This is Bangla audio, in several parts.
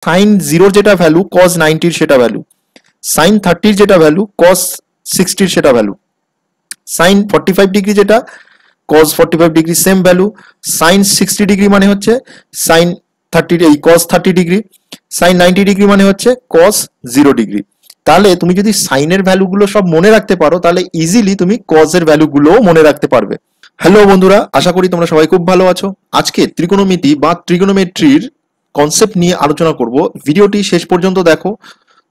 সাইন জিরোর যেটা ভ্যালু কজ 90 সেটা ভ্যালু, সাইন 30 যেটা ভ্যালু কজ 60 সেটা ভ্যালু, সাইন 45 ডিগ্রি যেটা cos 45 degree same value, sine 60 degree মানে হচ্ছে সাইন 30 এই কজ 30 ডিগ্রি, সাইন 90 ডিগ্রি মানে হচ্ছে কজ 0 ডিগ্রি। তাহলে তুমি যদি সাইনের ভ্যালুগুলো সব মনে রাখতে পারো তাহলে ইজিলি তুমি কজের ভ্যালুগুলোও মনে রাখতে পারবে। হ্যালো বন্ধুরা, আশা করি তোমরা সবাই খুব ভালো আছো। আজকে ত্রিকোণমিতি বা ট্রিগোনোমেট্রির কনসেপ্ট নিয়ে আলোচনা করব। ভিডিওটি শেষ পর্যন্ত দেখো,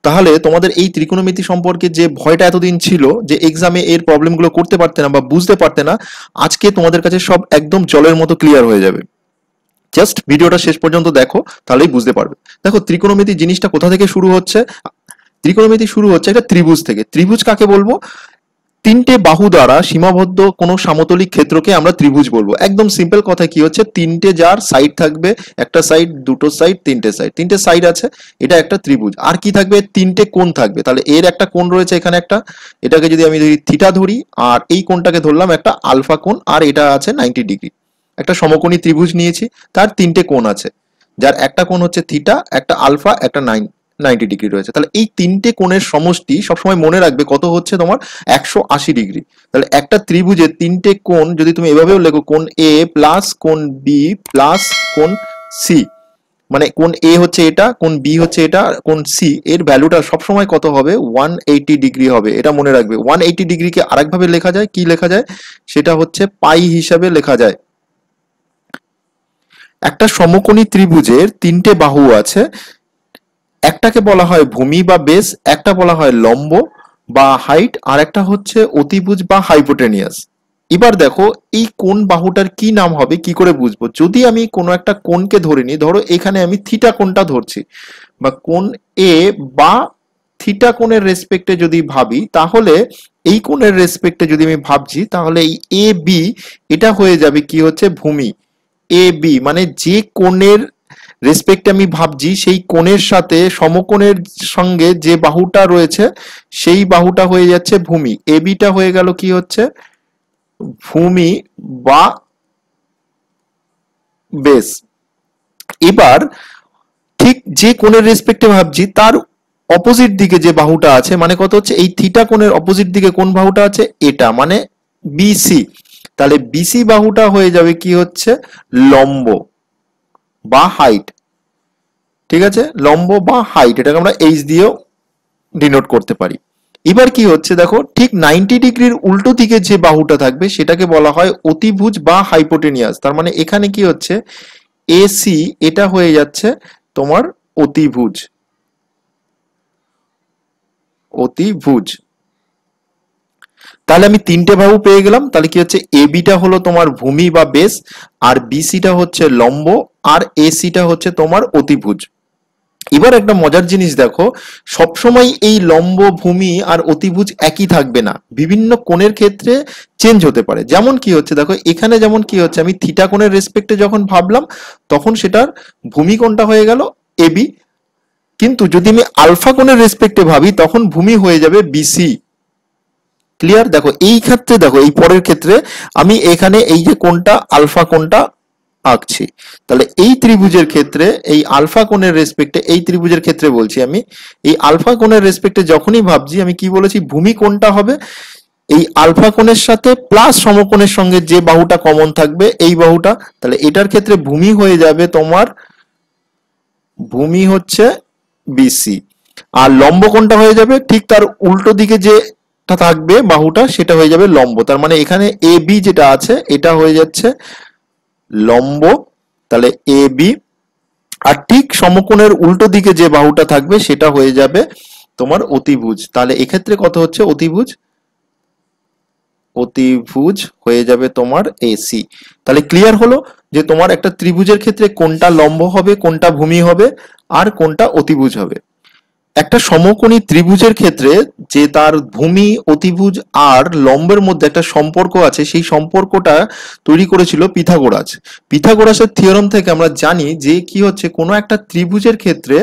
তাহলে তোমাদের এই ত্রিকোণমিতি সম্পর্কে যে ভয়টা এতদিন ছিল যে এক্সামে এর প্রবলেমগুলো করতে পারতে না বা বুঝতে পারতে না, আজকে তোমাদের কাছে সব একদম জলের মতো ক্লিয়ার হয়ে যাবে। জাস্ট ভিডিওটা শেষ পর্যন্ত দেখো, তাহলেই বুঝতে পারবে। দেখো ত্রিকোণমিতি জিনিসটা কোথা থেকে শুরু হচ্ছে। ত্রিকোণমিতি শুরু হচ্ছে একটা ত্রিভুজ থেকে। ত্রিভুজ কাকে বলবো? তিনটে বাহু দ্বারা সীমাবদ্ধ কোনো সমতলিক ক্ষেত্রকে আমরা ত্রিভুজ বলবো। একদম সিম্পল কথা, কি হচ্ছে, তিনটে যার সাইড থাকবে, একটা সাইড, দুটো সাইড, তিনটে সাইড আছে, এটা একটা ত্রিভুজ। আর কি থাকবে? তিনটে কোণ থাকবে। তাহলে এর একটা কোণ রয়েছে এখানে একটা, এটাকে যদি আমি থিটা ধরি, আর এই কোণটাকে ধরলাম একটা আলফা কোণ, আর এটা আছে 90 ডিগ্রি। একটা সমকোণী ত্রিভুজ নিয়েছি, তার তিনটে কোণ আছে, যার একটা কোণ হচ্ছে থিটা, একটা আলফা, একটা 90 ডিগ্রি রয়েছে। তাহলে এই তিনটে কোণের সমষ্টি সবসময় মনে রাখবে কত হচ্ছে তোমার 180 ডিগ্রি। তাহলে একটা ত্রিভুজের তিনটে কোণ যদি তুমি এভাবেও লেখো, কোণ এ প্লাস কোণ বি প্লাস কোণ সি, মানে কোণ এ হচ্ছে এটা, কোণ বি হচ্ছে এটা, কোণ সি, এর ভ্যালুটা সবসময় কত হবে? 180 ডিগ্রি হবে। এটা মনে রাখবে। 180 ডিগ্রিকে আরেকভাবে লেখা যায়, কি লেখা যায়? সেটা হচ্ছে পাই হিসাবে লেখা যায়। একটা সমকোণী ত্রিভুজের তিনটে বাহু আছে, একটাকে বলা হয় ভূমি বা বেস, একটা বলা হয় লম্ব বা হাইট, আর একটা হচ্ছে অতিভুজ বা হাইপোটেনিয়াস। এবার দেখো এই কোন বাহুটার কি নাম হবে, কি করে বুঝবো? যদি আমি কোনো একটা কোণকে ধরে নিই, ধরো এখানে আমি থিটা কোণটা ধরছি, বা কোণ এ বা থিটা কোণের রেসপেক্টে যদি ভাবি, তাহলে এই কোণের রেসপেক্টে যদি আমি ভাবছি, তাহলে এই এ বি এটা হয়ে যাবে কি হচ্ছে ভূমি। এ বি মানে যে কোণের রেসপেক্টে আমি ভাবছি সেই কোণের সাথে সমকোণের সঙ্গে যে বাহুটা রয়েছে সেই বাহুটা হয়ে যাচ্ছে ভূমি। এ বিটা হয়ে গেল কি হচ্ছে ভূমি বা বেস। এবার ঠিক যে কোণের রেসপেক্টে ভাবছি তার অপোজিট দিকে যে বাহুটা আছে, মানে কত হচ্ছে এই থিটা কোণের অপোজিট দিকে কোন বাহুটা আছে? এটা মানে বিসি। তাহলে বিসি বাহুটা হয়ে যাবে কি হচ্ছে লম্ব বা হাইট। ঠিক আছে, লম্ব বা হাইট, এটাকে আমরা এইচ দিয়েও ডিনোট করতে পারি। এবার কি হচ্ছে দেখো, ঠিক 90 ডিগ্রির উল্টো দিকে যে বাহুটা থাকবে সেটাকে বলা হয় অতিভুজ বা হাইপোটেনিয়াস। তার মানে এখানে কি হচ্ছে এসি এটা হয়ে যাচ্ছে তোমার অতিভুজ। অতিভুজ। তাহলে আমি তিনটে বাহু পেয়ে গেলাম। তাহলে কি হচ্ছে এ বিটা হলো তোমার ভূমি বা বেস, আর বিসিটা হচ্ছে লম্ব, আর এসিটা হচ্ছে তোমার অতিভুজ। এবার একটা মজার জিনিস দেখো, সবসময় এই লম্ব, ভূমি আর অতিভুজ একই থাকবে না, বিভিন্ন কোণের ক্ষেত্রে চেঞ্জ হতে পারে। যেমন কি হচ্ছে দেখো, এখানে যেমন কি হচ্ছে আমি থিটা কোণের রেসপেক্টে যখন ভাবলাম তখন সেটার ভূমি কোণটা হয়ে গেল এবি, কিন্তু যদি আমি আলফা কোণের রেসপেক্টে ভাবি তখন ভূমি হয়ে যাবে বিসি। ক্লিয়ার? দেখো এই ক্ষেত্রে, দেখো এই পরের ক্ষেত্রে আমি এখানে এই যে কোণটা আলফা কোণটা আঁকছি, তাহলে এই ত্রিভুজের ক্ষেত্রে এই আলফা কোণের রেসপেক্টে, এই ত্রিভুজের ক্ষেত্রে বলছি আমি, এই আলফা কোণের রেসপেক্টে যখনই ভাবছি আমি কি বলেছি, ভূমি কোণটা হবে এই আলফা কোণের সাথে প্লাস সমকোণের সঙ্গে যে বাহুটা কমন থাকবে এই বাহুটা। তাহলে এটার ক্ষেত্রে ভূমি হয়ে যাবে তোমার, ভূমি হচ্ছে বিসি, আর লম্ব কোণটা হয়ে যাবে ঠিক তার উল্টো দিকে যে থাকবে বাহুটা সেটা হয়ে যাবে লম্ব। তার মানে এখানে এ বি যেটা আছে এটা হয়ে যাচ্ছে লম্ব, তাহলে এ বি, আর ঠিক সমকোণের উল্টো দিকে যে বাহুটা থাকবে সেটা হয়ে যাবে তোমার অতিভুজ। তাহলে এক্ষেত্রে কত হচ্ছে অতিভুজ? অতিভুজ হয়ে যাবে তোমার এসি। তাহলে ক্লিয়ার হলো যে তোমার একটা ত্রিভুজের ক্ষেত্রে কোনটা লম্ব হবে, কোনটা ভূমি হবে, আর কোনটা অতিভুজ হবে। একটা সমকোণী ত্রিভুজের ক্ষেত্রে যে তার ভূমি, অতিভুজ আর লম্বের মধ্যে একটা সম্পর্ক আছে, সেই সম্পর্কটা তৈরি করেছিল পিথাগোরাস। পিথাগোরাসের থিওরেম থেকে আমরা জানি যে কি হচ্ছে কোনো একটা ত্রিভুজের ক্ষেত্রে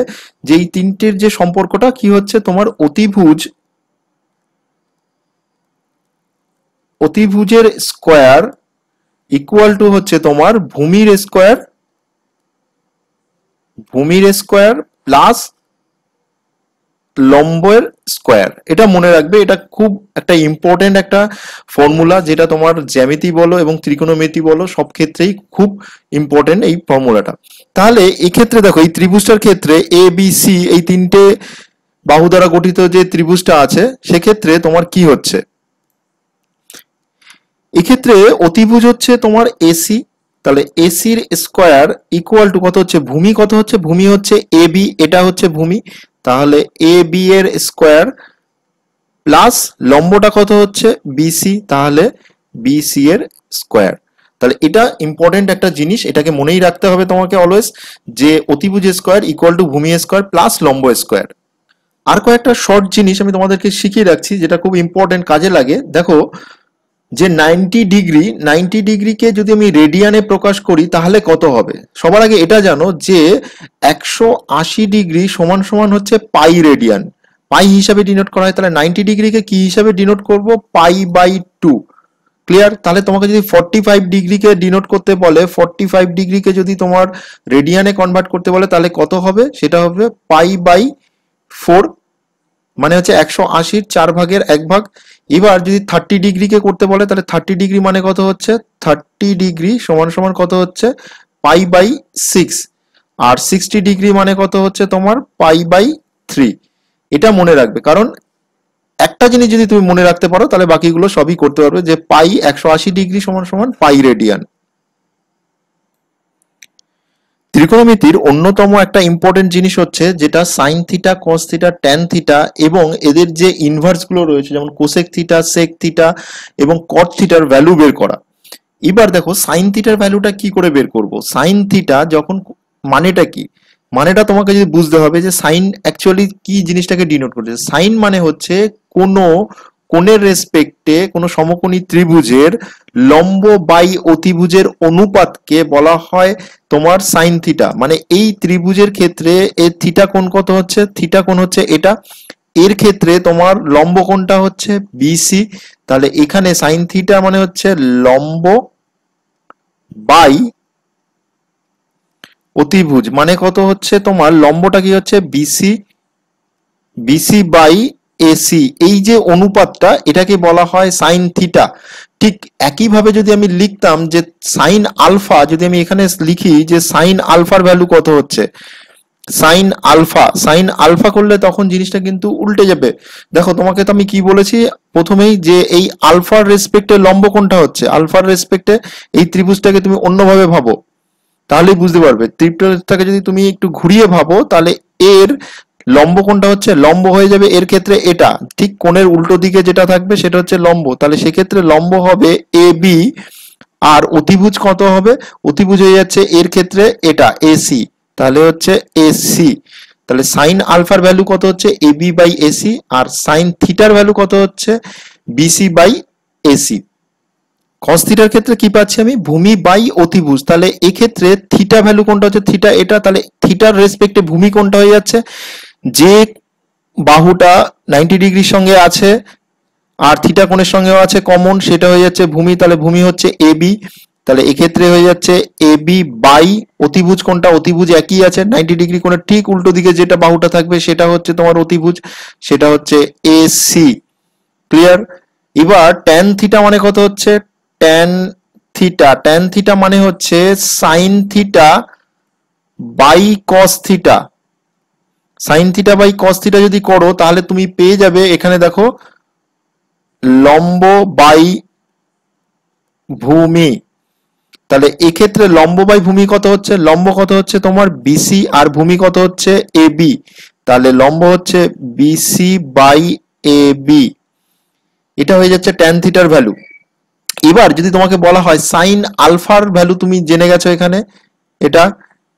যেই তিনটের যে সম্পর্কটা কি হচ্ছে তোমার অতিভুজ, অতিভুজের স্কোয়ার ইকুয়াল টু হচ্ছে তোমার ভূমির স্কোয়ার, ভূমির স্কোয়ার প্লাস লম্বের স্কোয়ার। এটা মনে রাখবে, এটা খুব একটা ইম্পর্টেন্ট একটা ফর্মুলা, যেটা তোমার জ্যামিতি বলো এবং ত্রিকোণমিতি বলো সব ক্ষেত্রেই খুব ইম্পর্টেন্ট এই ফর্মুলাটা। তাহলে এক্ষেত্রে দেখো এই ত্রিভুজটার ক্ষেত্রে এ বি সি এই তিনটে বাহু দ্বারা গঠিত যে ত্রিভুজটা আছে, সেক্ষেত্রে তোমার কি হচ্ছে, এক্ষেত্রে অতিভুজ হচ্ছে তোমার এসি। তাহলে এসির স্কোয়ার ইকুয়াল টু কত হচ্ছে, ভূমি কত হচ্ছে, ভূমি হচ্ছে এ বি, এটা হচ্ছে ভূমি। তাহলে এ বি এর স্কোয়ার প্লাস লম্বটা কত হচ্ছে বিসি, তাহলে বিসি এর স্কোয়ার। তাহলে এটা ইম্পর্টেন্ট একটা জিনিস, এটাকে মনেই রাখতে হবে তোমাকে অলওয়েজ, যে অতিভুজ স্কোয়ার ইকুয়াল টু ভূমি স্কোয়ার প্লাস লম্ব স্কোয়ার। আর কয়েকটা শর্ট জিনিস আমি তোমাদেরকে শিখিয়ে রাখছি, যেটা খুব ইম্পর্টেন্ট কাজে লাগে। দেখো যে 90 ডিগ্রিকে যদি আমি রেডিয়ানে প্রকাশ করি তাহলে কত হবে। সবার আগে এটা জানো যে 180 ডিগ্রি সমান সমান হচ্ছে পাই রেডিয়ান, পাই হিসাবে ডিনোট করা হয়। তাহলে 90 ডিগ্রিকে কি হিসাবে ডিনোট করব, পাই বাই 2। ক্লিয়ার? তাহলে তোমাকে যদি 45 ডিগ্রিকে ডিনোট করতে বলে, 45 ডিগ্রিকে যদি তোমার রেডিয়ানে কনভার্ট করতে বলে, তাহলে কত হবে, সেটা হবে পাই বাই 4, মানে হচ্ছে 180 4 ভাগের 1 ভাগ। এবার যদি 30 ডিগ্রিকে করতে বলে, তাহলে 30 ডিগ্রি মানে কত হচ্ছে, 30 ডিগ্রি সমান সমান কত হচ্ছে, পাই বাই 6। আর 60 ডিগ্রি মানে কত হচ্ছে তোমার, পাই বাই 3। এটা মনে রাখবে, কারণ একটা জিনিস যদি তুমি মনে রাখতে পারো তাহলে বাকিগুলো সবই করতে পারবে, যে পাই 180 ডিগ্রি সমান সমান পাই রেডিয়ান। ত্রিকোণমিতির অন্যতম একটা ইম্পর্টেন্ট জিনিস হচ্ছে যেটা sign theta, cos theta, tan theta এবং এদের যে ইনভার্স গুলো রয়েছে, যেমন কোসেক থিটা, সেক থিটা এবং কট থিটার ভ্যালু বের করা। এবার দেখো সাইন থিটার ভ্যালুটা কি করে বের করব। সাইন থিটা যখন, মানেটা কি, মানেটা তোমাকে যদি বুঝতে হবে যে সাইন অ্যাকচুয়ালি কি জিনিসটাকে ডিনোট করছে। সাইন মানে হচ্ছে কোনো কোণের রেসপেক্টে কোনো সমকোণী ত্রিভুজের লম্ব বাই অতিভুজের অনুপাতকে বলা হয় তোমার সাইন থিটা। মানে এই ত্রিভুজের ক্ষেত্রে এর থিটা কোণ কত হচ্ছে, থিটা কোণ হচ্ছে এটা, এর ক্ষেত্রে তোমার লম্ব কোণটা হচ্ছে বিসি। তাহলে এখানে সাইন থিটা মানে হচ্ছে লম্ব বাই অতিভুজ, মানে কত হচ্ছে তোমার লম্বটা কি হচ্ছে বিসি, বিসি বাই এসি, এই যে অনুপাতটা এটাকে বলা হয় সাইন থিটা। ঠিক একইভাবে যদি আমি লিখতাম যে সাইন আলফা, যদি আমি এখানে লিখি যে সাইন আলফার ভ্যালু কত হচ্ছে, সাইন আলফা, সাইন আলফা করলে তখন জিনিসটা কিন্তু উল্টে যাবে। দেখো তোমাকে তো আমি কি বলেছি প্রথমেই, যে এই আলফার রেসপেক্টে লম্ব কোনটা হচ্ছে, আলফার রেসপেক্টে এই ত্রিভুজটাকে তুমি অন্যভাবে ভাবো, তাহলেই বুঝতে পারবে। ত্রিভুজটাকে যদি তুমি একটু ঘুরিয়ে ভাবো, তাহলে এর লম্ব কোনটা হচ্ছে, লম্ব হয়ে যাবে এর ক্ষেত্রে এটা, ঠিক কোণের উল্টো দিকে যেটা থাকবে সেটা হচ্ছে লম্ব। তাহলে সেক্ষেত্রে লম্ব হবে এ বি, আর অতিভুজ কত হবে, অতিভুজ হয়ে যাচ্ছে এর ক্ষেত্রে এটা এসি, তাহলে হচ্ছে এসি। তাহলে সাইন আলফার ভ্যালু কত হচ্ছে এ বি বাই এসি, আর সাইন থিটার ভ্যালু কত হচ্ছে বিসি বাই এসি। কস থিটার ক্ষেত্রে কি পাচ্ছি আমি, ভূমি বাই অতিভুজ। তাহলে এক্ষেত্রে থিটা ভ্যালু কোনটা হচ্ছে, থিটা এটা, তাহলে থিটার রেসপেক্টে ভূমি কোনটা হয়ে যাচ্ছে, যে বাহুটা 90 ডিগ্রির সঙ্গে আছে আর থিটা কোণের সঙ্গেও আছে কমন, সেটা হয়ে যাচ্ছে ভূমি। তাহলে ভূমি হচ্ছে এ বি, তাহলে এক্ষেত্রে হয়ে যাচ্ছে এ বি বাই অতিভুজ কোনটা, অতিভুজ একই আছে 90 ডিগ্রি কোণের ঠিক উল্টো দিকে যেটা বাহুটা থাকবে সেটা হচ্ছে তোমার অতিভুজ, সেটা হচ্ছে এ সি। ক্লিয়ার? এবার ট্যান থিটা মানে কত হচ্ছে, ট্যান থিটা, ট্যান থিটা মানে হচ্ছে sine theta by cos theta. Sine theta by cos theta যদি করো তাহলে তুমি পেয়ে যাবে, এখানে দেখো লম্ব বাই ভূমি। তাহলে এক্ষেত্রে লম্ব বাই ভূমি কত হচ্ছে, লম্ব কত হচ্ছে তোমার বিসি, আর ভূমি কত হচ্ছে এ বি। তাহলে লম্ব হচ্ছে বিসি বাই এ বি, এটা হয়ে যাচ্ছে ট্যান থিটার ভ্যালু। এবার যদি তোমাকে বলা হয় সাইন আলফার ভ্যালু, তুমি জেনে গেছো এখানে এটা,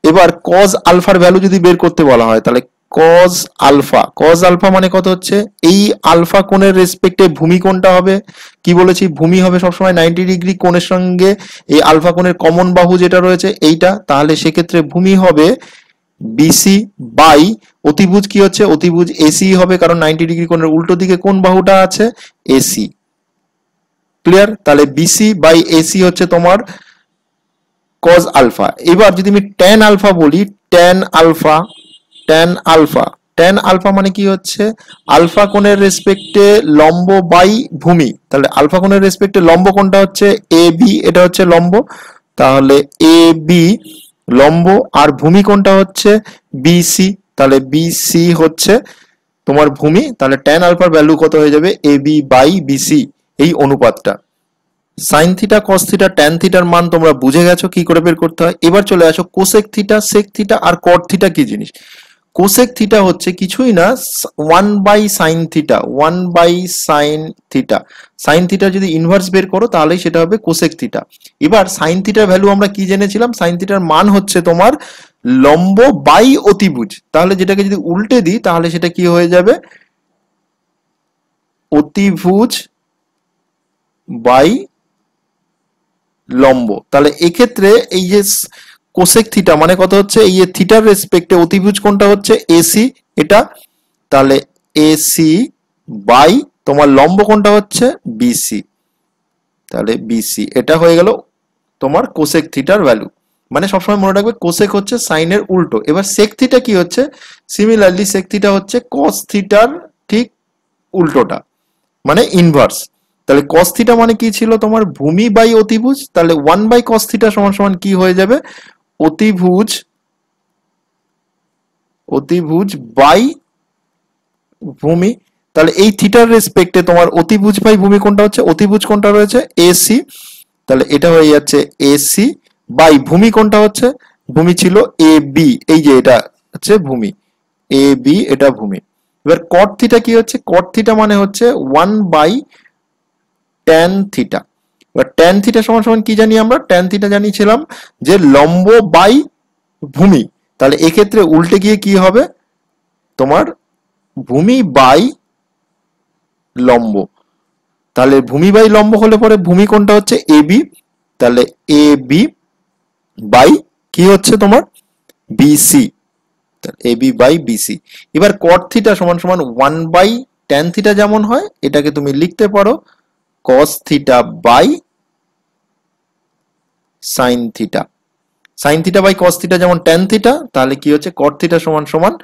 এবার কজ আলফার ভ্যালু যদি বের করতে বলা হয়, তাহলে কজ আলফা, কজ আলফা মানে কত হচ্ছে, এই আলফা কোণের রেসপেক্টে ভূমি কোণটা হবে, কি বলেছি ভূমি হবে সবসময় 90 ডিগ্রি কোণের সঙ্গে এই আলফা কোণের কমন বাহু যেটা রয়েছে এইটা, তাহলে সেক্ষেত্রে ভূমি হবে বিসি বাই অতিভুজ কি হচ্ছে, অতিভুজ এসি হবে, কারণ 90 ডিগ্রি কোণের উল্টো দিকে কোন বাহুটা আছে, এসি। ক্লিয়ার? তাহলে বিসি বাই এসি হচ্ছে তোমার কজ আলফা। এবার যদি আমি ট্যান আলফা বলি, tan alpha, tan alpha. Tan alpha মানে কি হচ্ছে, আলফা কোণের রেসপেক্টে লম্ব বাই ভূমি। তাহলে আলফা কোণের রেসপেক্টে লম্ব কোণটা হচ্ছে এ বি, এটা হচ্ছে লম্ব, তাহলে এ বি লম্ব, আর ভূমি কোণটা হচ্ছে বিসি, তাহলে বিসি হচ্ছে তোমার ভূমি। তাহলে ট্যান আলফার ভ্যালু কত হয়ে যাবে, এ বি বাই বিসি, এই অনুপাতটা। Sine theta, cos theta, tan থিটার মান তোমরা বুঝে গেছো কি করে বের করতে হয়। এবার চলে আসো কোসেক থিটা, সেক থিটা আর কট থিটা কি জিনিস। কোসেক থিটা হচ্ছে কিছুই না, 1/sin theta, 1/sin theta. Sine theta যদি ইনভার্স বের করো তাহলে সেটা হবে কোসেক থিটা। এবার সাইন থিটার ভ্যালু আমরা কি জেনেছিলাম, সাইন থিটার মান হচ্ছে তোমার লম্ব বাই অতিভুজ। তাহলে যেটাকে যদি উল্টে দিই তাহলে সেটা কি হয়ে যাবে, অতিভুজ বাই লম্ব। তাহলে এক্ষেত্রে এই যে কোসেক থিটা মানে কত হচ্ছে, এই যে থিটার রেসপেক্টে অতিভুজ কোণটা হচ্ছে এসি, এটা, তাহলে এসি বাই তোমার লম্ব কোণটা হচ্ছে বিসি, তাহলে বিসি, এটা হয়ে গেল তোমার কোসেক থিটার ভ্যালু। মানে সবসময় মনে রাখবে কোসেক হচ্ছে সাইনের উল্টো। এবার সেক থিটা কি হচ্ছে, সিমিলারলি সেক থিটা হচ্ছে কস থিটার ঠিক উল্টোটা, মানে ইনভার্স। তাহলে কস থিটা মানে কি ছিল তোমার ভূমি বাই অতিভুজ, তাহলে 1/cos থিটা সমান সমান কি হয়ে যাবে, অতিভুজ, অতিভুজ বাই ভূমি। তাহলে এই থিটার রেসপেক্টে তোমার অতিভুজ বাই ভূমি কোনটা হচ্ছে, অতিভুজ কোনটা রয়েছে এসি, তাহলে এটা হয়ে যাচ্ছে এসি বাই ভূমি কোনটা হচ্ছে, ভূমি ছিল এ বি, এই যে এটা হচ্ছে ভূমি এ বি, এটা ভূমি। এবার কট থিটা কি হচ্ছে, কট থিটা মানে হচ্ছে 1/tan থিটা। এবার ট্যান থিটা সমান সমান কি জানি আমরা, ট্যান থিটা জানিয়েছিলাম যে লম্ব বাই ভূমি। তাহলে এক্ষেত্রে উল্টে গিয়ে কি হবে তোমার ভূমি বাই লম্ব। তাহলে ভূমি বাই লম্ব হলে পরে ভূমি কোনটা হচ্ছে এ বি, তাহলে এ বি বাই কি হচ্ছে তোমার BC, A B by BC. এবার কট থিটা সমান সমান 1/tan থিটা যেমন হয়, এটাকে তুমি লিখতে পারো cos theta by sine theta. Sine theta by cos theta যেমন ট্যান থিটা, তাহলে কি হচ্ছে কট থিটা সমান সমান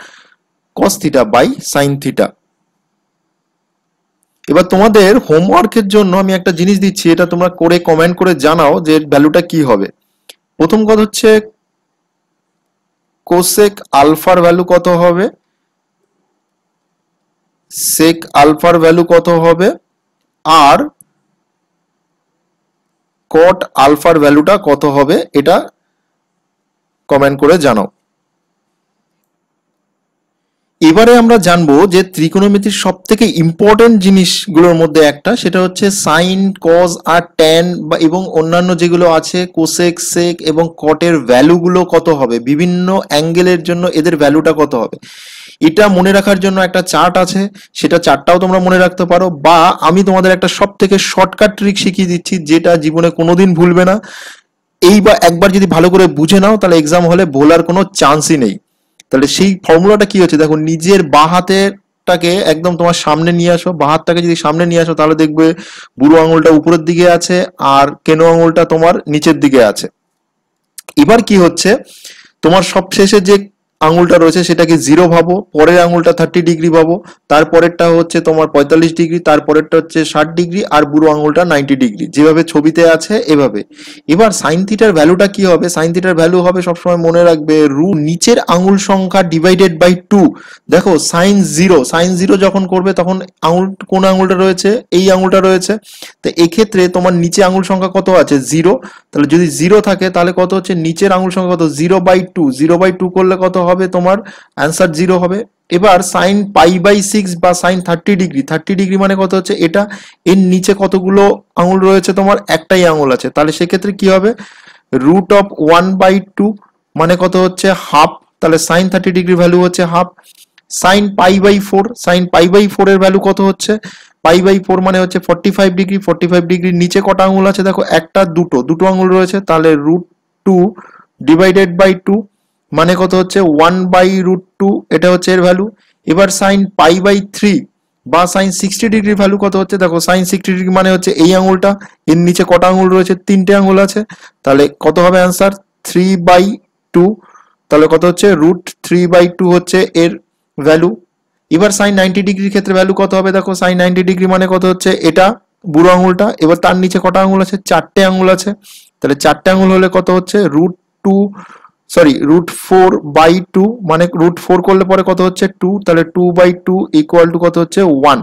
cos theta by sine theta. এবার তোমাদের হোমওয়ার্কের জন্য আমি একটা জিনিস দিচ্ছি, এটা তোমরা করে কমেন্ট করে জানাও যে ভ্যালুটা কি হবে। প্রথম কথা হচ্ছে কোসেক আলফার ভ্যালু কত হবে, সেক আলফার ভ্যালু কত হবে, আর কট আলফার ভ্যালুটা কত হবে, এটা কমেন্ট করে জানাও। এবারে আমরা জানবো যে ত্রিকোণমিতির সব থেকে ইম্পর্টেন্ট জিনিসগুলোর মধ্যে একটা, সেটা হচ্ছে সাইন, কজ আর ট্যান বা এবং অন্যান্য যেগুলো আছে কোসেক, সেক এবং কটের ভ্যালুগুলো কত হবে, বিভিন্ন অ্যাঙ্গেলের জন্য এদের ভ্যালুটা কত হবে। এটা মনে রাখার জন্য একটা চার্ট আছে, সেটা চার্টটাও তোমরা মনে রাখতে পারো, বা আমি তোমাদের একটা সব থেকে শর্টকাট ট্রিক শিখিয়ে দিচ্ছি যেটা জীবনে কোনোদিন ভুলবে না। এই বা একবার যদি ভালো করে বুঝে নাও তাহলে এক্সাম হলে ভোলার কোনো চান্সই নেই। তাহলে সেই ফর্মুলাটা কি হচ্ছে, দেখো নিজের বাঁ হাতেরটাকে একদম তোমার সামনে নিয়ে আসো, বাঁ হাতটাকে যদি সামনে নিয়ে আসো তাহলে দেখবে বুড়ো আঙুলটা উপরের দিকে আছে আর কেনো আঙুলটা তোমার নিচের দিকে আছে। এবার কি হচ্ছে, তোমার সবশেষে যে আঙুলটা রয়েছে সেটাকে 0 ভাবো, পরের আঙুলটা 30 ডিগ্রি ভাবো, তারপরেরটা হচ্ছে তোমার 45 ডিগ্রি, তারপরেরটা হচ্ছে 60 ডিগ্রি, আর বুড়ো আঙুলটা 90 ডিগ্রি, যেভাবে ছবিতে আছে এভাবে। এবার সাইন থিটার ভ্যালুটা কি হবে, সাইন থিটার ভ্যালু হবে সবসময় মনে রাখবে নিচের আঙুল সংখ্যা ডিভাইডেড বাই 2। দেখো সাইন 0 যখন করবে তখন আঙুল কোন আঙুলটা রয়েছে, এই আঙুলটা রয়েছে, তো এক্ষেত্রে তোমার নিচে আঙুল সংখ্যা কত আছে 0, তাহলে যদি 0 থাকে তাহলে কত হচ্ছে নিচের আঙুল সংখ্যা কত 0/2, 0/2 করলে কত হবে তোমার অ্যান্সার 0 হবে। এবার সাইন π/6 বা সাইন 30 ডিগ্রি, 30 ডিগ্রি মানে কত হচ্ছে এটা, এর নিচে কতগুলো আঙুল রয়েছে তোমার একটাই আঙুল আছে, তাহলে সেক্ষেত্রে কি হবে √1/2 মানে কত হচ্ছে হাফ, তাহলে সাইন 30 ডিগ্রি ভ্যালু হচ্ছে হাফ। সাইন π/4, সাইন π/4 এর ভ্যালু কত হচ্ছে, π/4 মানে হচ্ছে 45 ডিগ্রি, 45 ডিগ্রির নিচে কটা আঙুল আছে দেখো একটা, দুটো আঙুল রয়েছে, তাহলে √2 ডিভাইডেড বাই 2 মানে কত হচ্ছে 1/√2, এটা হচ্ছে এর ভ্যালু। এবার সাইন π/3 বা সাইন 60 ডিগ্রি ভ্যালু কত হচ্ছে, দেখো সাইন 60 ডিগ্রি মানে হচ্ছে এই আঙুলটা, এর নিচে কটা আঙুল রয়েছে তিনটে আঙুল আছে, তাহলে কত হবে অ্যান্সার 3/2 তাহলে কত হচ্ছে √3/2 হচ্ছে এর ভ্যালু। এবার সাইন 90 ডিগ্রির ক্ষেত্রে ভ্যালু কত হবে দেখো, সাইন 90 ডিগ্রি মানে কত হচ্ছে এটা বুড়ো আঙুলটা, এবার তার নিচে কটা আঙুল আছে, চারটে আঙুল আছে, তাহলে চারটে আঙুল হলে কত হচ্ছে √4/2, মানে √4 করলে পরে কত হচ্ছে 2, তাহলে 2/2 ইকুয়াল টু কত হচ্ছে 1।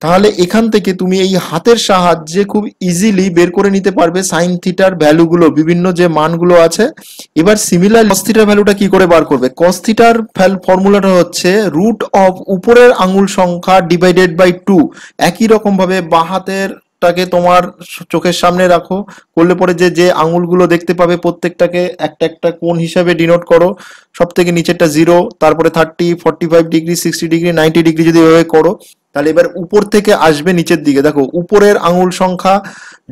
তাহলে এখান থেকে তুমি এই হাতের সাহায্যে খুব ইজিলি বের করে নিতে পারবে সাইন থিটার ভ্যালুগুলো, বিভিন্ন যে মানগুলো আছে। এবার সিমিলার কস থিটার ভ্যালুটা কি করে বার করবে, কস থিটার ফর্মুলাটা হচ্ছে রুট অফ উপরের আঙুল সংখ্যা ডিভাইডেড বাই 2। একই রকম ভাবে বাঁ হাতের টাকে তোমার চোখের সামনে রাখো, করলে পরে যে যে আঙুলগুলো দেখতে পাবে প্রত্যেকটাকে একটা একটা কোণ হিসাবে ডিনোট করো। সব থেকে নিচেরটা 0, তারপরে 30, 45 ডিগ্রি, 60 ডিগ্রি, 90 ডিগ্রি যদি এভাবে করো, তাহলে এবার উপর থেকে আসবে নিচের দিকে, দেখো উপরের আঙুল সংখ্যা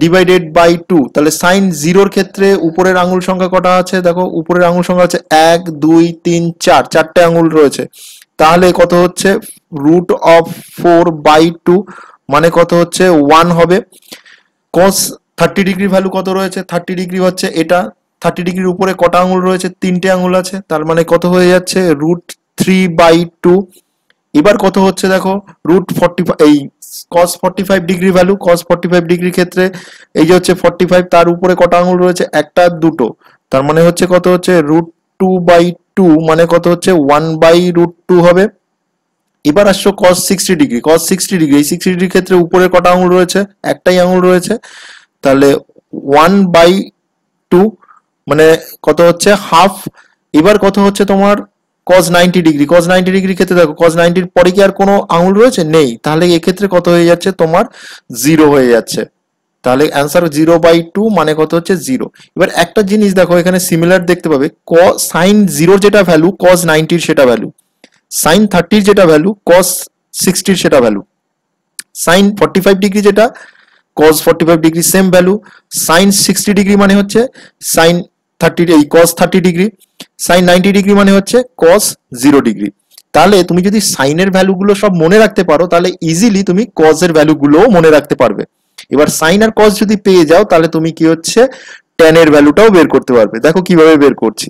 ডিভাইডেড বাই 2, তাহলে সাইন 0-র ক্ষেত্রে উপরের আঙুল সংখ্যা কটা আছে দেখো, উপরের আঙুল সংখ্যা আছে 1 2 3 4, চারটে আঙুল রয়েছে, তাহলে কত হচ্ছে √4/2 মানে কত হচ্ছে 1 হবে। cos 30 ডিগ্রি ভ্যালু কত রয়েছে, 30 ডিগ্রি হচ্ছে এটা, 30 ডিগ্রির উপরে কটা আঙুল রয়েছে, তিনটে আঙুল আছে, তার মানে কত হয়ে যাচ্ছে √3/2। এবার কত হচ্ছে দেখো √45, এই cos 45 ডিগ্রি ভ্যালু, cos 45 ডিগ্রির ক্ষেত্রে এই যে হচ্ছে 45, তার উপরে কটা আঙুল রয়েছে, একটা দুটো, তার মানে হচ্ছে কত হচ্ছে √2/2 মানে কত হচ্ছে 1/√2 হবে। এবার আসছো cos 60 ডিগ্রি, cos 60 ডিগ্রি, এই 60 ডিগ্রির ক্ষেত্রে উপরে কটা আঙুল রয়েছে, একটাই আঙুল রয়েছে, তাহলে 1/2 মানে কত হচ্ছে হাফ। এবার কত হচ্ছে তোমার cos 90 ডিগ্রি, cos 90 ডিগ্রির ক্ষেত্রে দেখো cos 90-র পরে কি আর কোনো আঙুল রয়েছে, নেই, তাহলে এক্ষেত্রে কত হয়ে যাচ্ছে তোমার 0 হয়ে যাচ্ছে, তাহলে অ্যান্সার 0/2 মানে কত হচ্ছে 0। এবার একটা জিনিস দেখো এখানে সিমিলার দেখতে পাবে, সাইন 0 যেটা ভ্যালু cos 90-র সেটা ভ্যালু, সাইন 30-র যেটা ভ্যালু cos 60-র সেটা ভ্যালু, সাইন 45 ডিগ্রি যেটা cos 45 degree same value, sine 60 degree মানে হচ্ছে সাইন 30 এই cos 30 ডিগ্রি, সাইন 90 ডিগ্রি মানে হচ্ছে cos 0 ডিগ্রি। তাহলে তুমি যদি সাইনের ভ্যালুগুলো সব মনে রাখতে পারো, তাহলে ইজিলি তুমি cos এর ভ্যালুগুলোও মনে রাখতে পারবে। এবার সাইন আর cos যদি পেয়ে যাও, তাহলে তুমি কি হচ্ছে tan এর ভ্যালুটাও বের করতে পারবে। দেখো কিভাবে বের করছি,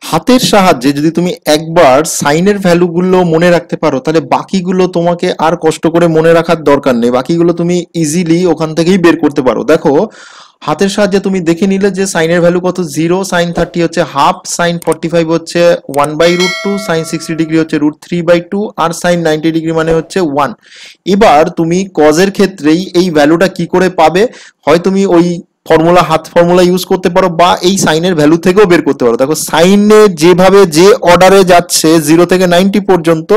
হাতের সাহায্যে যদি তুমি একবার সাইনের ভ্যালুগুলো মনে রাখতে পারো, তাহলে বাকিগুলো তোমাকে আর কষ্ট করে মনে রাখার দরকার নেই, বাকিগুলো তুমি ইজিলি ওখান থেকেই বের করতে পারো। দেখো হাতের সাহায্যে তুমি দেখে নিলে যে সাইনের ভ্যালু কত 0, সাইন 30 হচ্ছে হাফ, সাইন 45 হচ্ছে 1/√2, সাইন 60 ডিগ্রি হচ্ছে √3/2, আর সাইন 90 ডিগ্রি মানে হচ্ছে 1। এবার তুমি কজের ক্ষেত্রেই এই ভ্যালুটা কি করে পাবে, হয় তুমি ওই হাত ফর্মুলা ইউজ করতে পারো, বা এই সাইনের ভ্যালু থেকেও বের করতে পারো। দেখো সাইনে যেভাবে যে অর্ডারে যাচ্ছে 0 থেকে 90 পর্যন্ত,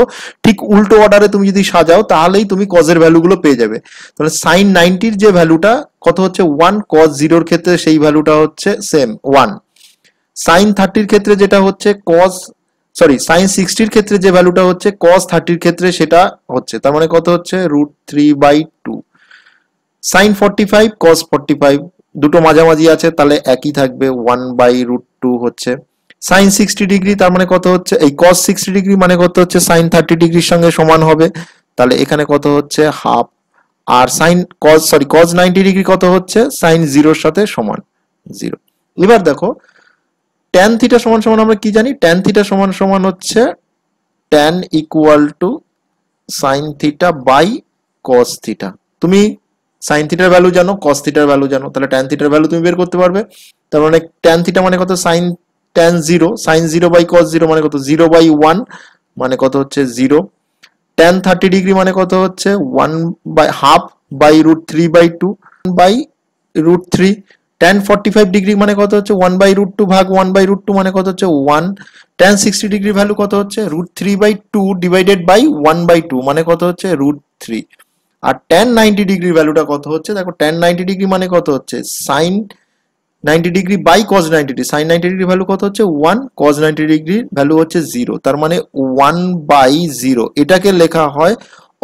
ঠিক উল্টো অর্ডারে তুমি যদি সাজাও, তাহলেই তুমি কজের ভ্যালুগুলো পেয়ে যাবে। তাহলে সাইন 90-র যে ভ্যালুটা কত হচ্ছে 1, cos 0-র ক্ষেত্রে সেই ভ্যালুটা হচ্ছে সেম 1। সাইন 30-র ক্ষেত্রে যেটা হচ্ছে সাইন 60-র ক্ষেত্রে যে ভ্যালুটা হচ্ছে cos 30-র ক্ষেত্রে সেটা হচ্ছে, তার মানে কত হচ্ছে √3/2। সাইন 45 cos 45 দুটো মাঝামাঝি আছে, তাহলে একই থাকবে 1/√2 হচ্ছে। সাইন 60 ডিগ্রি তার মানে কত হচ্ছে, এই cos 60 ডিগ্রি মানে কত হচ্ছে সাইন 30 ডিগ্রির সঙ্গে সমান হবে, তাহলে এখানে কত হচ্ছে হাফ। আর cos 90 ডিগ্রি কত হচ্ছে সাইন 0-র সাথে সমান 0। এবার দেখো tan থিটা সমান সমান আমরা কি জানি, tan থিটা সমান সমান হচ্ছে tan equal to sine theta by cos theta. তুমি সাইন থিটার ভ্যালু জানো, cos থিটার ভ্যালু জানো, তাহলে tan থিটার ভ্যালু তুমি বের করতে পারবে। তার মানে tan থিটা মানে কত sine tan 0, sine 0 by cos 0 মানে কত 0/1 মানে কত হচ্ছে 0। tan 30 ডিগ্রি মানে কত হচ্ছে 1/2 বাই √3/2 বাই √3। tan 45 ডিগ্রি মানে কত হচ্ছে 1/√2 ভাগ 1/√2 মানে কত হচ্ছে 1। tan 60 ডিগ্রি ভ্যালু কত হচ্ছে √3/2 ডিভাইডেড বাই 1/2 মানে কত হচ্ছে √3। আর tan 90 ডিগ্রি ভ্যালুটা কত হচ্ছে, দেখো tan 90 ডিগ্রি মানে কত হচ্ছে sine 90 degree by cos 90 degree, sine 90 degree value কত হচ্ছে 1, cos 90 ডিগ্রি ভ্যালু হচ্ছে 0, তার মানে 1/0। এটাকে লেখা হয়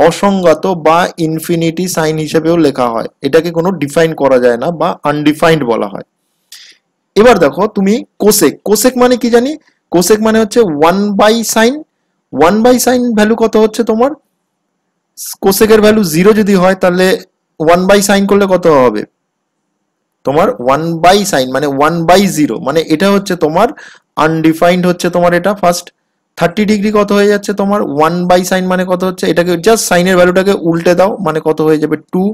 অসংজ্ঞাত বা ইনফিনিটি সাইন হিসেবেও লেখা হয়, এটাকে কোনো ডিফাইন করা যায় না বা আনডিফাইন্ড বলা হয়। এবার দেখো তুমি কোসেক মানে কি জানি, কোসেক মানে হচ্ছে 1/sin, 1/sin ভ্যালু কত হচ্ছে তোমার, কোসেকের ভ্যালু 0 যদি হয়, তাহলে 1/sin করলে কত হবে তোমার 1/sin মানে 1/0, মানে এটা হচ্ছে তোমার আনডিফাইন্ড হচ্ছে তোমার এটা ফার্স্ট। 30 ডিগ্রি কত হয়ে যাচ্ছে তোমার 1/sin মানে কত হচ্ছে, এটাকে জাস্ট সাইনের ভ্যালুটাকে উল্টে দাও, মানে কত হয়ে যাবে 2।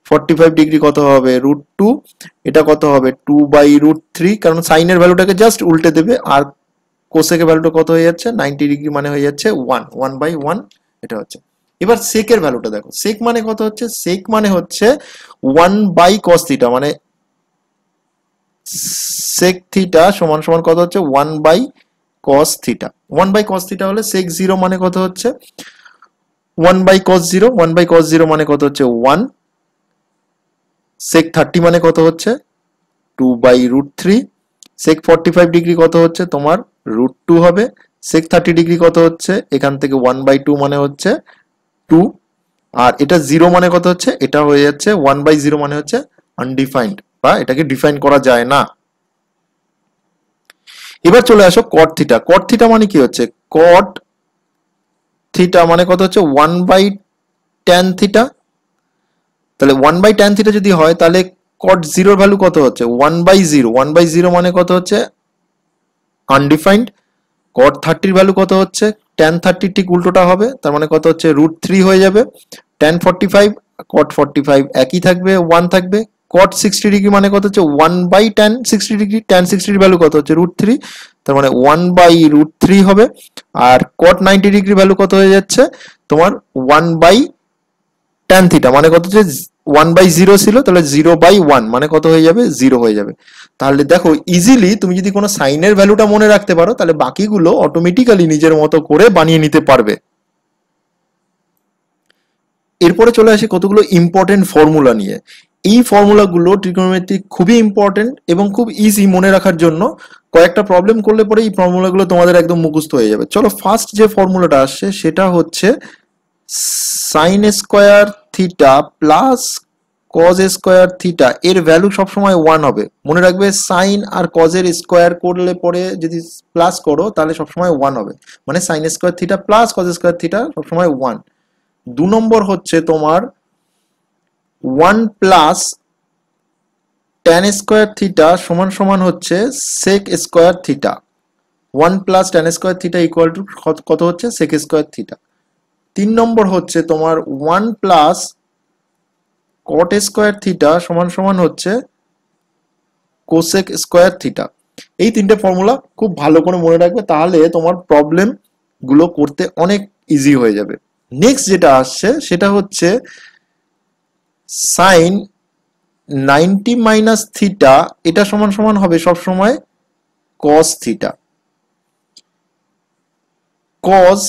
45 ডিগ্রি কত হবে √2, এটা কত হবে 2/√3, কারণ সাইনের ভ্যালুটাকে জাস্ট উল্টে দেবে। আর কোসেকের ভ্যালুটা কত হয়ে যাচ্ছে 90 ডিগ্রি, মানে হয়ে যাচ্ছে 1/1, এটা হচ্ছে। এবার সেকের ভ্যালুটা দেখো, সেক মানে কত হচ্ছে, সেক মানে হচ্ছে 1/cos থিটা, মানে সেক থিটা সমান সমান কত হচ্ছে 1/cos থিটা। 1/cos থিটা হলে সেক 0 মানে কত হচ্ছে 1/cos 0, 1/cos 0 মানে কত হচ্ছে 1। সেক 30 মানে কত হচ্ছে 2/√3। সেক 45 ডিগ্রি কত হচ্ছে তোমার √2 হবে। সেক 30 ডিগ্রি কত হচ্ছে, এখান থেকে 1/2 মানে হচ্ছে 2। আর এটা 0 মানে কত হচ্ছে, এটা হয়ে যাচ্ছে 1/0 মানে হচ্ছে আনডিফাইন্ড, বা এটাকে ডিফাইন করা যায় না। এবার চলে আসো কট থিটা। কট থিটা মানে কি হচ্ছে, কট থিটা মানে কত হচ্ছে 1/tan থিটা। তাহলে 1/tan থিটা যদি হয়, তাহলে কট জিরোর ভ্যালু কত হচ্ছে 1/0। 1/0 মানে কত হচ্ছে আনডিফাইন্ড। কট 30 ভ্যালু কত হচ্ছে tan 30 ঠিক উল্টোটা হবে, তার মানে কত হচ্ছে √3 হয়ে যাবে। tan 45, কট 45 একই থাকবে, 1 থাকবে। কট 60 ডিগ্রি মানে কত হচ্ছে 1/tan 60 ডিগ্রি, tan 60 ভ্যালু কত হচ্ছে √3, তার মানে 1/√3 হবে। আর কট 90 ডিগ্রি ভ্যালু কত হয়ে যাচ্ছে তোমার 1/tan থিটা, মানে কত হচ্ছে 1/0 ছিল, তাহলে 0/1 মানে কত হয়ে যাবে 0 হয়ে যাবে। তাহলে দেখো ইজিলি তুমি যদি কোনো সাইনের ভ্যালুটা মনে রাখতে পারো, তাহলে বাকিগুলো অটোমেটিক্যালি নিজের মতো করে বানিয়ে নিতে পারবে। এরপরে চলে আসি কতগুলো ইম্পর্টেন্ট ফর্মুলা নিয়ে। এই ফর্মুলাগুলো ট্রিগোনোমেট্রি খুবই ইম্পর্টেন্ট এবং খুব ইজি মনে রাখার জন্য। কয়েকটা প্রবলেম করলে পরে এই ফর্মুলাগুলো তোমাদের একদম মুখস্থ হয়ে যাবে। চলো ফার্স্ট যে ফর্মুলাটা আসছে সেটা হচ্ছে sine square theta plus cos square theta, এর ভ্যালু সবসময় 1 হবে। মনে রাখবে সাইন আর কজের স্কোয়ার করলে পরে যদি প্লাস করো তাহলে সবসময় 1 হবে, মানে sine square theta plus cos square theta সবসময় 1। 2 নম্বর হচ্ছে তোমার 1 প্লাস ট্যান স্কোয়ার থিটা সমান সমান হচ্ছে sec square theta. 1 plus tan square theta equal to কত হচ্ছে সেক স্কোয়ার থিটা। 3 নম্বর হচ্ছে তোমার 1 প্লাস কট স্কোয়ার থিটা সমান সমান হচ্ছে কোসেক স্কোয়ার থিটা। এই তিনটে ফর্মুলা খুব ভালো করে মনে রাখবে, তাহলে তোমার প্রবলেম গুলো করতে অনেক ইজি হয়ে যাবে। নেক্সট যেটা আসছে সেটা হচ্ছে সাইন 90 মাইনাস থিটা, এটা সমান সমান হবে সবসময় কস থিটা। কস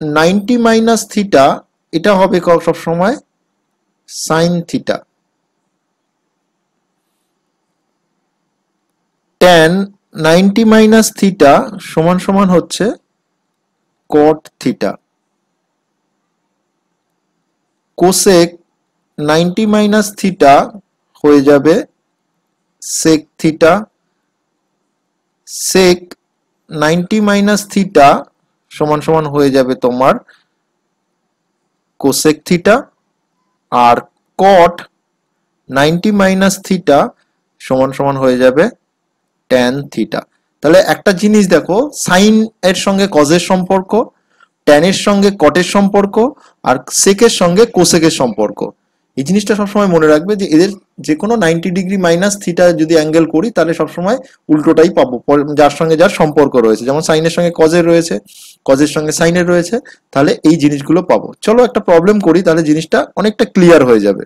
90 মাইনাস থিটা, এটা হবে সবসময় sine theta. Tan 90 minus theta সমান সমান হচ্ছে cot theta. Cosec 90 minus theta হয়ে যাবে সেক থিটা। সেক 90 মাইনাস থিটা সমান সমান হয়ে যাবে তোমার কোসেক থিটা। আর কট 90 মাইনাস থিটা সমান সমান হয়ে যাবে ট্যান থিটা। তাহলে একটা জিনিস দেখো, সাইন এর সঙ্গে কজের সম্পর্ক, ট্যানের সঙ্গে কটের সম্পর্ক, আর সেকের সঙ্গে কোসেকের সম্পর্ক। এই জিনিসটা সবসময় মনে রাখবে যে এদের যে কোনো 90 ডিগ্রি মাইনাস থিটা যদি অ্যাঙ্গেল করি তাহলে সবসময় উল্টোটাই পাবো, যার সঙ্গে যার সম্পর্ক রয়েছে। যেমন সাইনের সঙ্গে কজের রয়েছে, কজের সঙ্গে সাইনের রয়েছে, তাহলে এই জিনিসগুলো পাবো। চলো একটা প্রবলেম করি, তাহলে জিনিসটা অনেকটা ক্লিয়ার হয়ে যাবে।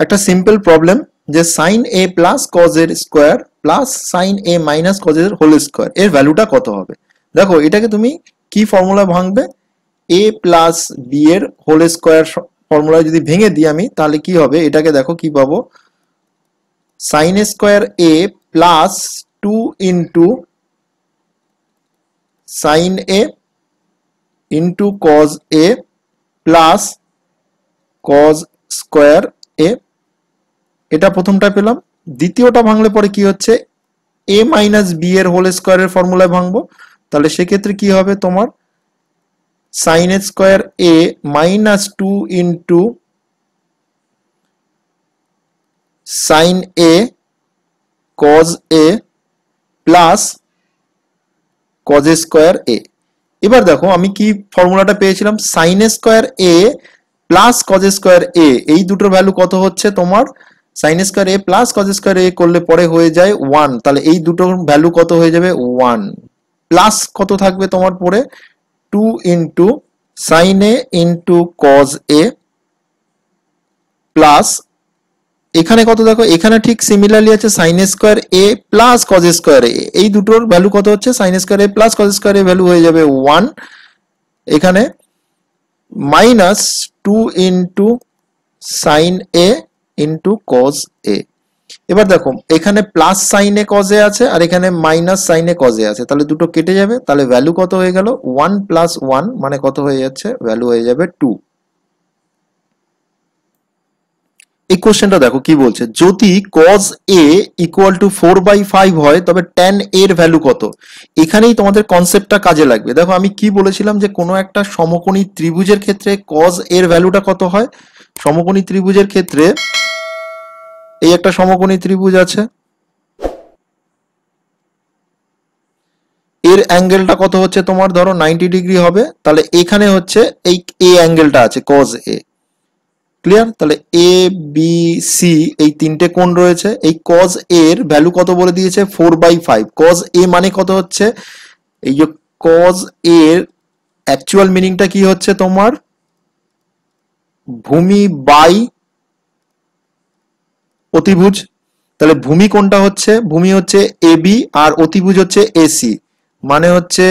একটা সিম্পল প্রবলেম, যে সাইন এ প্লাস কজ এর স্কোয়ার প্লাস সাইন এ মাইনাস কজ এর হোল স্কোয়ার, এর ভ্যালুটা কত হবে। দেখো এটাকে তুমি কি ফর্মুলা ভাঙবে, এ প্লাস বি এর হোল স্কোয়ার ফর্মুলা যদি ভেঙে দিই আমি, তাহলে কি হবে, এটাকে দেখো কি পাবো, sine square A plus 2 into sine A into cos A plus cos square A. এটা প্রথমটা পেলাম। দ্বিতীয়টা ভাঙলে পরে কি হচ্ছে, এ মাইনাস বি এর হোল স্কোয়ারের ফর্মুলায় ভাঙবো, তাহলে সেক্ষেত্রে কি হবে তোমার sine square A minus 2 into sine A cos A plus cos square A. এবার দেখো আমি কি ফর্মুলাটা পেয়েছিলাম, sine square A plus cos square A, এই দুটোর ভ্যালু কত হচ্ছে তোমার, sine square A plus cos square এ করলে পরে হয়ে যায় 1, তাহলে এই দুটোর ভ্যালু কত হয়ে যাবে 1, প্লাস কত থাকবে তোমার পরে 2 into sine A into cos A plus এখানে কত দেখো, এখানে ঠিক সিমিলারলি আছে sign square A plus cos square A, এই দুটোর ভ্যালু কত হচ্ছে sign square A plus cos square a value হয়ে যাবে 1, এখানে minus 2 into sine A into cos এ। এবার দেখো এখানে প্লাস সাইন এ কজ এ আছে আর এখানে মাইনাস সাইন এ কজ এ আছে, তাহলে দুটো কেটে যাবে, তাহলে ভ্যালু কত হয়ে গেল 1 প্লাস 1 মানে কত হয়ে যাচ্ছে, ভ্যালু হয়ে যাবে 2। এই কোশ্চেনটা দেখো কি বলছে, যদি cos a ইকুয়াল টু 4/5 হয় তবে tan a এর ভ্যালু কত। এখানেই তোমাদের কনসেপ্টটা কাজে লাগবে। দেখো আমি কি বলেছিলাম যে কোনো একটা সমকোণী ত্রিভুজের ক্ষেত্রে cos এর ভ্যালুটা কত হয়। সমকোণী ত্রিভুজের ক্ষেত্রে এই একটা সমকোণী ত্রিভুজ আছে, এর অ্যাঙ্গেলটা কত হচ্ছে তোমার ধরো 90 ডিগ্রি হবে, তাহলে এখানে হচ্ছে এই a অ্যাঙ্গেলটা আছে cos a, ক্লিয়ার। তাহলে এ বি সি এই তিনটে কোণ রয়েছে, এই cos a এর ভ্যালু কত বলে দিয়েছে 4/5। cos a মানে কত হচ্ছে, এই যে cos a এর অ্যাকচুয়াল মিনিংটা কি হচ্ছে তোমার, ভূমি বাই অতিভুজ। তাহলে ভূমি কোনটা হচ্ছে, ভূমি হচ্ছে এ বি আর অতিভুজ হচ্ছে এসি, মানে হচ্ছে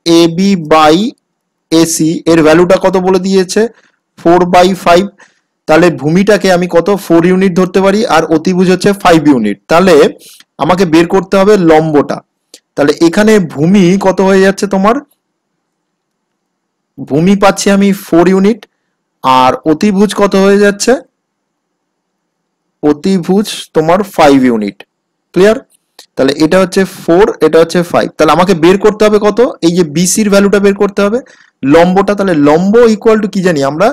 এ বি বাই এসি এর ভ্যালুটা কত বলে দিয়েছে 4/5। তাহলে ভূমিটাকে আমি কত 4 ইউনিট ধরতে পারি আর অতিভুজ হচ্ছে 5 ইউনিট, তাহলে আমাকে বের করতে হবে লম্বটা। তাহলে এখানে ভূমি কত হয়ে যাচ্ছে তোমার, ভূমি পাচ্ছি আমি 4 ইউনিট আর অতিভুজ কত হয়ে যাচ্ছে, অতিভুজ তোমার 5 ইউনিট, ক্লিয়ার। তাহলে এটা হচ্ছে 4 এটা হচ্ছে 5, তাহলে আমাকে বের করতে হবে কত, এই যে বিসির ভ্যালুটা বের করতে হবে, লম্বটা। তাহলে লম্ব ইকুয়াল টু কি জানি আমরা,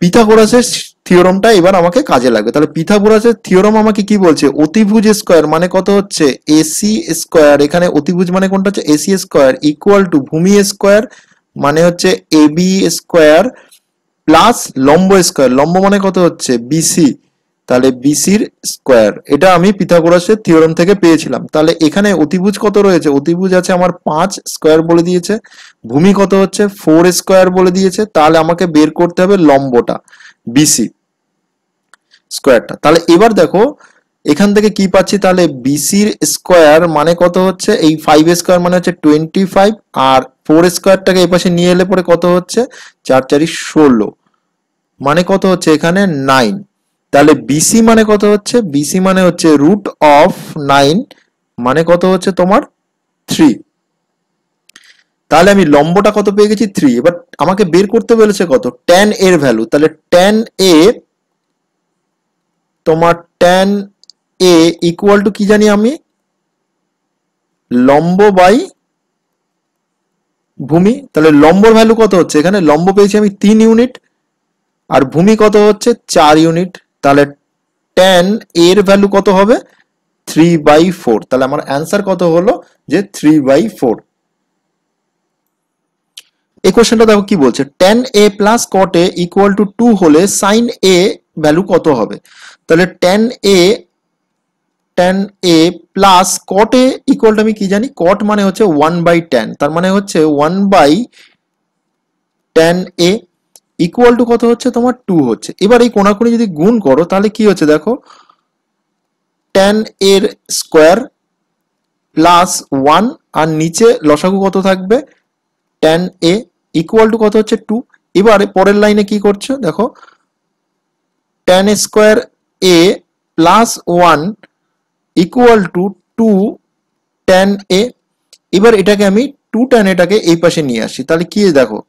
পিথাগোরাসের থিওরামটা এবার আমাকে কাজে লাগবে। তাহলে পিথাগোরাসের থিওরাম আমাকে কি বলছে, অতিভুজ স্কয়ার মানে কত হচ্ছে এসি স্কয়ার, এখানে অতিভুজ মানে কোনটা হচ্ছে এসি স্কয়ার ইকুয়াল টু ভূমি স্কয়ার মানে হচ্ছে এবি স্কয়ার প্লাস লম্ব স্কয়ার, লম্ব মানে কত হচ্ছে বিসি, তাহলে বিসির স্কয়ার। এটা আমি পিথাগোরাসের থিওরাম থেকে পেয়েছিলাম। তাহলে এখানে অতিভুজ কত রয়েছে, অতিভুজ আছে আমার 5 স্কয়ার বলে দিয়েছে, ভূমি কত হচ্ছে 4 স্কয়ার বলে দিয়েছে, তাহলে আমাকে বের করতে হবে লম্বটা বিসি স্কয়ারটা। তাহলে এবার দেখো এখান থেকে কি পাচ্ছি, তাহলে বিসির স্কয়ার মানে কত হচ্ছে, এই 5 স্কয়ার মানে হচ্ছে 25 আর 4 স্কয়ারটাকে এই পাশে নিয়ে এলে পরে কত হচ্ছে 4 4 16 মানে কত হচ্ছে এখানে 9। তাহলে বিসি মানে কত হচ্ছে, বিসি মানে হচ্ছে রুট অফ 9 মানে কত হচ্ছে তোমার 3। তাহলে আমি লম্বটা কত পেয়ে গেছি 3। এবার আমাকে বের করতে বলেছে কত tan এর ভ্যালু, তাহলে tan a তোমার tan a ইকুয়াল টু কি জানি আমি, লম্ব বাই ভূমি। তাহলে লম্বর ভ্যালু কত হচ্ছে, এখানে লম্ব পেয়েছি আমি 3 ইউনিট আর ভূমি কত হচ্ছে 4 ইউনিট, তাহলে tan এর ভ্যালু কত হবে 3/4। তাহলে আমার অ্যান্সার কত হলো যে 3/4। এই কোশ্চেনটা দেখো কি বলছে, tan a plus cot a equal to 2 হলে sin a ভ্যালু কত হবে। তাহলে tan a plus cot a equal to আমি কি জানি, cot মানে হচ্ছে 1/tan, তার মানে হচ্ছে 1/tan a ইকুয়াল টু কত হচ্ছে তোমার 2 হচ্ছে। এবার এই কোণাকুণি যদি গুণ করো তাহলে কি হচ্ছে দেখো, tan এর স্কোয়ার প্লাস 1 আর নিচে লসাগু কত থাকবে tan a ইকুয়াল টু কত হচ্ছে 2। এবারে পরের লাইনে কি করছো দেখো, tan square a plus 1 equal to 2 tan a। এবার এটাকে আমি 2 tan এটাকে এই পাশে নিয়ে আসি, তাহলে কি দেখো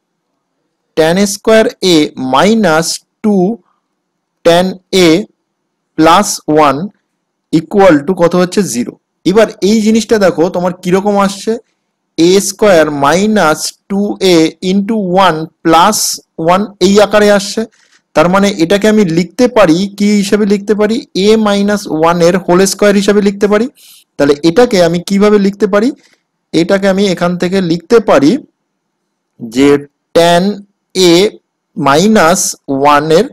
tan square a minus 2 tan a plus 1 equal to কত হচ্ছে 0। এবার এই জিনিসটা দেখো তোমার কিরকম আসছে, a square minus 2a into 1 plus 1 এই আকারে আসছে। তার মানে এটাকে আমি লিখতে পারি কি হিসাবে লিখতে পারি, a মাইনাস ওয়ান এর হোল স্কোয়ার হিসাবে লিখতে পারি। তাহলে এটাকে আমি কিভাবে লিখতে পারি, এটাকে আমি এখান থেকে লিখতে পারি যে tan a মাইনাস ওয়ান এর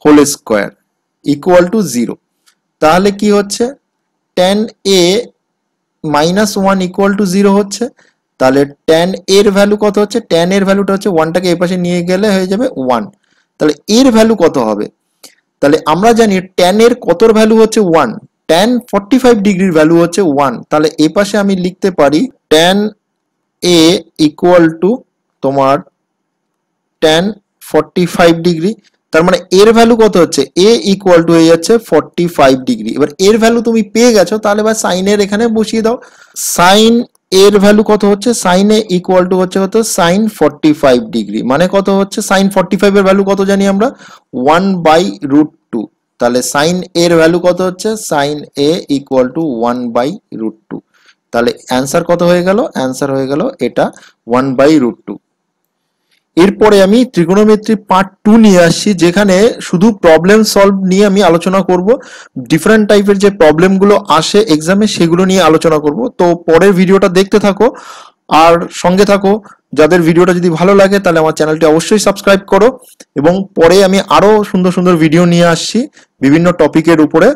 হোল স্কোয়ার ইকুয়াল টু 0। তাহলে কি হচ্ছে, tan a minus one equal to 0 হচ্ছে। তাহলে tan এর ভ্যালু কত হচ্ছে, tan এর ভ্যালুটা হচ্ছে ওয়ানটাকে এই পাশে নিয়ে গেলে হয়ে যাবে 1। তাহলে এর ভ্যালু কত হবে, তাহলে আমরা জানি tan এর কতর ভ্যালু হচ্ছে 1, tan 45 ডিগ্রির ভ্যালু হচ্ছে 1। তাহলে এই পাশে আমি লিখতে পারি tan a ইকুয়াল টু তোমার tan 45 ডিগ্রি। তার মানে এর ভ্যালু কত হচ্ছে, a ইকুয়াল টু হয়ে যাচ্ছে 45 ডিগ্রি। এবার এর ভ্যালু তুমি পেয়ে গেছো, তাহলে এবার সাইন এর এখানে বসিয়ে দাও। সাইন এর ভ্যালু কত হচ্ছে, সাইন এ ইকুয়াল টু হচ্ছে কত, সাইন 45 ডিগ্রি। মানে কত হচ্ছে, সাইন 45 এর ভ্যালু কত জানি আমরা, 1/√2। তাহলে সাইন এর ভ্যালু কত হচ্ছে, সাইন এ ইকুয়াল টু 1/√2। তাহলে অ্যান্সার কত হয়ে গেল, অ্যান্সার হয়ে গেল এটা 1/√2। এরপরে আমি ত্রিকোণমিতি পার্ট 2 নিয়ে আসছি, যেখানে শুধু প্রবলেম সলভ নিয়ে আমি আলোচনা করব। ডিফারেন্ট টাইপের যে প্রবলেমগুলো আসে এক্সামে সেগুলো নিয়ে আলোচনা করব। তো পরের ভিডিওটা দেখতে থাকো আর সঙ্গে থাকো। যাদের ভিডিওটা যদি ভালো লাগে তাহলে আমার চ্যানেলটি অবশ্যই সাবস্ক্রাইব করো, এবং পরে আমি আরো সুন্দর সুন্দর ভিডিও নিয়ে আসছি বিভিন্ন টপিকের উপরে।